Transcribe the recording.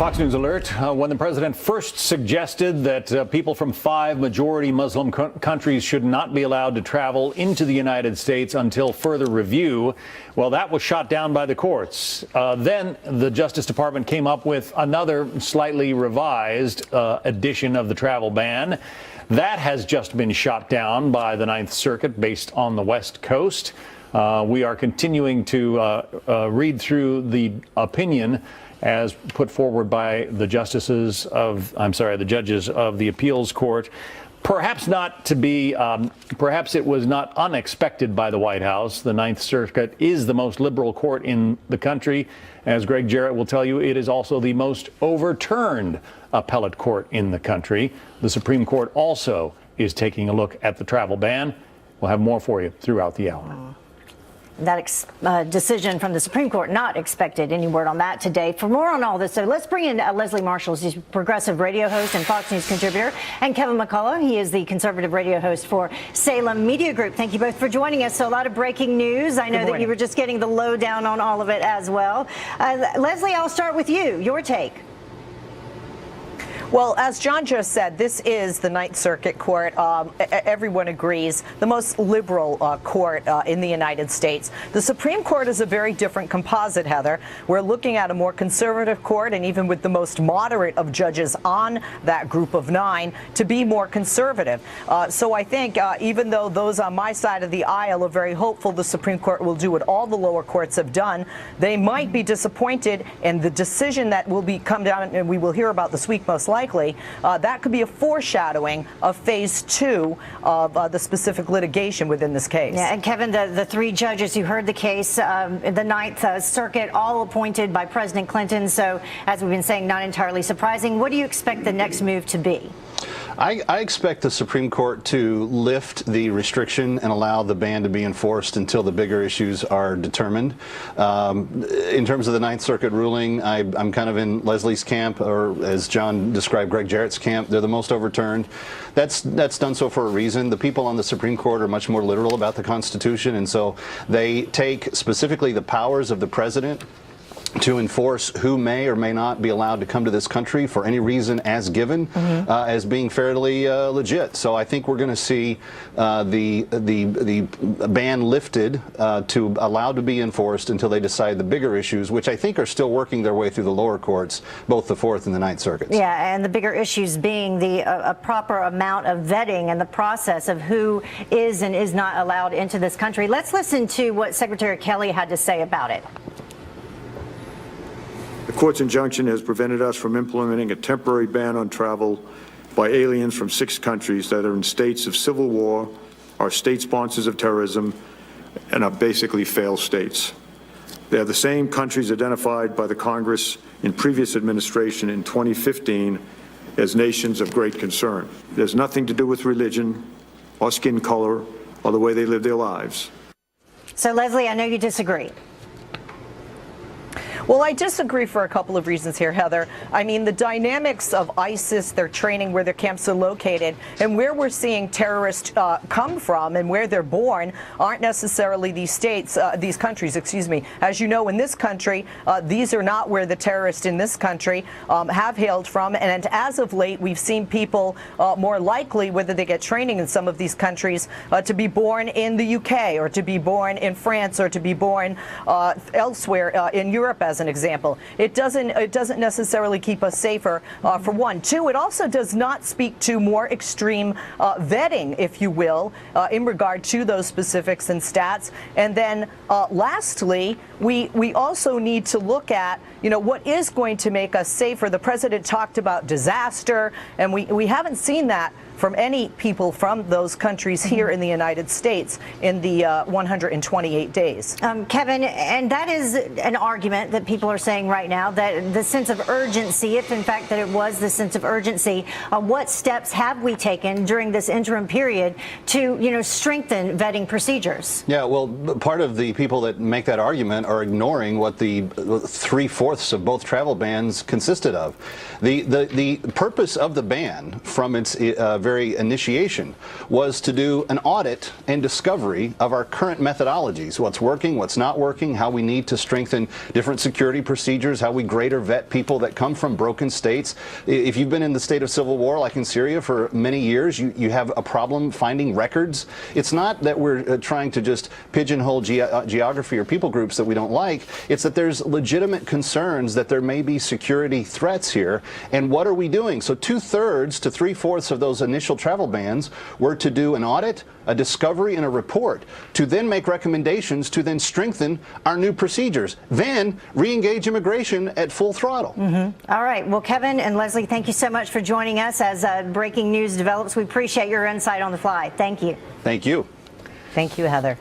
Fox News alert. When the president first suggested that people from 5 majority Muslim countries should not be allowed to travel into the United States until further review, well, that was shot down by the courts. Then the Justice Department came up with another slightly revised edition of the travel ban. That has just been shot down by the Ninth Circuit based on the West Coast. We are continuing to read through the opinion as put forward by the judges of the appeals court. Perhaps it was not unexpected by the White House. The Ninth Circuit is the most liberal court in the country. As Greg Jarrett will tell you, it is also the most overturned appellate court in the country. The Supreme Court also is taking a look at the travel ban. We'll have more for you throughout the hour. That decision from the Supreme Court, not expected. Any word on that today? For more on all this, so let's bring in Leslie Marshall. He's a progressive radio host and Fox News contributor, and Kevin McCullough. He is the conservative radio host for Salem Media Group. Thank you both for joining us. So a lot of breaking news. I know that you were just getting the lowdown on all of it as well. Leslie, I'll start with you. Your take. Well, as John just said, this is the Ninth Circuit Court. Everyone agrees, the most liberal court in the United States. The Supreme Court is a very different composite, Heather. We're looking at a more conservative court, and even with the most moderate of judges on that group of 9, to be more conservative. So I think even though those on my side of the aisle are very hopeful the Supreme Court will do what all the lower courts have done, they might be disappointed, and the decision that will come down, and we will hear about this week most likely, that could be a foreshadowing of phase 2 of the specific litigation within this case. Yeah, and Kevin, the 3 judges who heard the case, the Ninth Circuit, all appointed by President Clinton. So, as we've been saying, not entirely surprising. What do you expect the next move to be? I expect the Supreme Court to lift the restriction and allow the ban to be enforced until the bigger issues are determined. In terms of the Ninth Circuit ruling, I'm kind of in Leslie's camp, or as John described, Greg Jarrett's camp. They're the most overturned. That's done so for a reason. The people on the Supreme Court are much more literal about the Constitution, and so they take specifically the powers of the president to enforce who may or may not be allowed to come to this country for any reason as given, as being fairly legit. So I think we're going to see the ban lifted to allowed to be enforced until they decide the bigger issues, which I think are still working their way through the lower courts, both the Fourth and the Ninth Circuits. Yeah, and the bigger issues being a proper amount of vetting and the process of who is and is not allowed into this country. Let's listen to what Secretary Kelly had to say about it. The court's injunction has prevented us from implementing a temporary ban on travel by aliens from 6 countries that are in states of civil war, are state sponsors of terrorism, and are basically failed states. They are the same countries identified by the Congress in previous administration in 2015 as nations of great concern. There's nothing to do with religion or skin color or the way they live their lives. So, Leslie, I know you disagree. Well, I disagree for a couple of reasons here, Heather. I mean, the dynamics of ISIS, their training, where their camps are located, and where we're seeing terrorists come from and where they're born aren't necessarily these states, these countries, excuse me. As you know, in this country, these are not where the terrorists in this country have hailed from. And as of late, we've seen people more likely, whether they get training in some of these countries, to be born in the UK or to be born in France or to be born elsewhere in Europe, as an example. It doesn't necessarily keep us safer, for one. 2, it also does not speak to more extreme vetting, if you will, in regard to those specifics and stats. And then lastly, we also need to look at, what is going to make us safer. The president talked about disaster, and we haven't seen that from any people from those countries here in the United States in the 128 days. Kevin, and that is an argument that people are saying right now, that the sense of urgency, if in fact that it was the sense of urgency, what steps have we taken during this interim period to, strengthen vetting procedures? Yeah, well, part of the people that make that argument are ignoring what the 3/4 of both travel bans consisted of. The purpose of the ban, from its very initiation, was to do an audit and discovery of our current methodologies, what's working, what's not working, how we need to strengthen different security procedures, how we grade or vet people that come from broken states. If you've been in the state of civil war, like in Syria, for many years, you have a problem finding records. It's not that we're trying to just pigeonhole geography or people groups that we don't like. It's that there's legitimate concerns that there may be security threats here. And what are we doing? So 2/3 to 3/4 of those initial travel bans were to do an audit, a discovery, and a report, to then make recommendations to then strengthen our new procedures, then re-engage immigration at full throttle. All right. Well, Kevin and Leslie, thank you so much for joining us as breaking news develops. We appreciate your insight on the fly. Thank you. Thank you. Thank you, Heather.